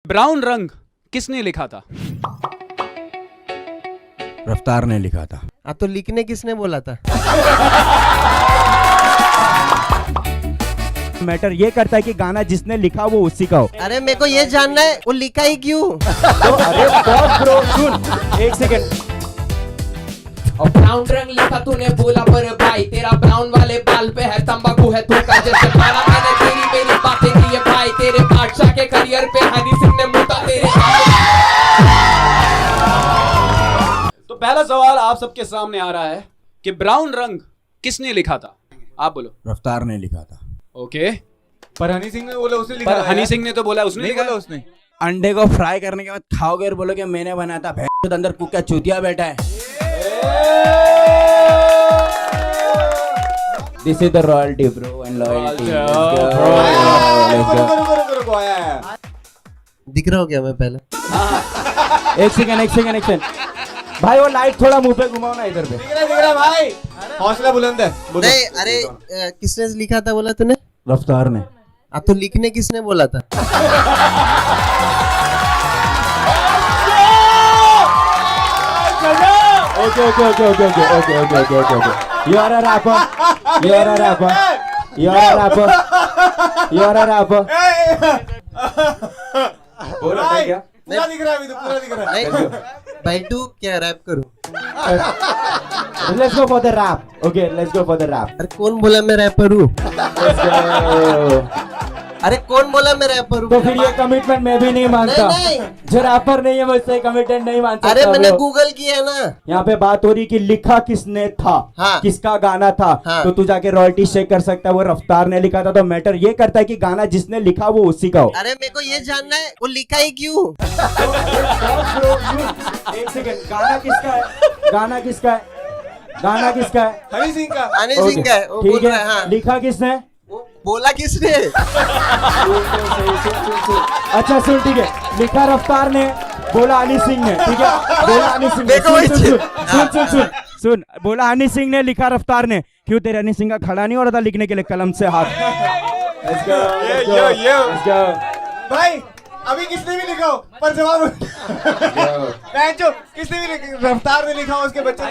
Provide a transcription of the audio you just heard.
Brown रंग किसने लिखा था? रफ्तार ने लिखा था। हाँ तो लिखने किसने बोला था? मैटर ये करता है कि गाना जिसने लिखा वो उसी का हो। अरे मेरे को ये जानना है वो लिखा ही क्यों? तो अरे बॉस ब्रो सुन एक सेकंड। और ब्राउन रंग लिखा तूने बोला पर भाई तेरा ब्राउन वाले बाल पे है तंबाकू है तू का जैसे मारा मैंने तेरी मेरी बातें की है भाई तेरे बादशाह के करियर पे हनी सिंह ने मुद्दा तेरे। तो पहला सवाल आप सबके सामने आ रहा है कि ब्राउन रंग किसने लिखा था? आप बोलो। रफ्तार ने लिखा था। ओके, पर हनी सिंह ने बोला उसने लिखा पर है हनी यार। सिंह ने तो बोला उसने नहीं लिखा बोला है। उसने। अंडे को फ्राई करने के बाद खाओगे और बोलोगे मैंने बनाया था। भैंस अंदर कुत्ता चूतिया बैठा है। This is the royalty bro and loyalty. रुको आया है। दिख रहा हो क्या मैं पहले? एक सेकंड भाई वो लाइट थोड़ा मुंह पे घुमाओ ना इधर पे। दिख रहा भाई, हौसला बुलंद है। बोलो। नहीं अरे किसने लिखा था बोला तूने? रफ्तार ने। हाँ तो लिखने किसने बोला था? Okay. You are a rapper. बोलो भाई, क्या? पूरा दिख रहा है अभी तो, पूरा दिख रहा है। नहीं बैठू क्या रैप करूं? Let's go for the rap. Okay, let's go for the rap. अरे कौन बोला मैं रैपर हूँ? Let's go. अरे कौन बोला मैं रैपर हूँ? तो फिर ये कमिटमेंट मैं भी नहीं मानता। नहीं। जो रैपर नहीं है मुझसे कमिटमेंट नहीं मान सकता। अरे मैंने bro. गूगल किया है ना। यहाँ पे बात हो रही कि लिखा किसने था, हाँ। किसका गाना था। हाँ। तो तू जाके रॉयल्टी चेक कर सकता है, वो रफ्तार ने लिखा था। तो मैटर ये करता है कि गाना जिसने लिखा वो उसी का हो। अरे मेरे को ये जानना है वो लिखा ही क्यों? एक सेकंड, गाना किसका है? गाना किसका है? हनी सिंह का। हनी सिंह का है, वो ठीक बोल रहा है। है, हाँ लिखा किसने? वो बोला किसने? अच्छा सुन, ठीक है, लिखा रफ्तार ने, बोला हनी सिंह ने। ठीक है, बोला हनी सिंह ने। देखो वही चीज़। सुन, बोला हनी सिंह ने, लिखा रफ्तार ने। क्यों तेरे हनी सिंह का खड़ा नहीं हो रहा था लिखने के लिए कलम से हाथ? Let's go, let's go, let's go. भाई अभी किसने भी लिखा हो पर जवाब किसने भी रफ्तार ने लिखा हो उसके बच्चे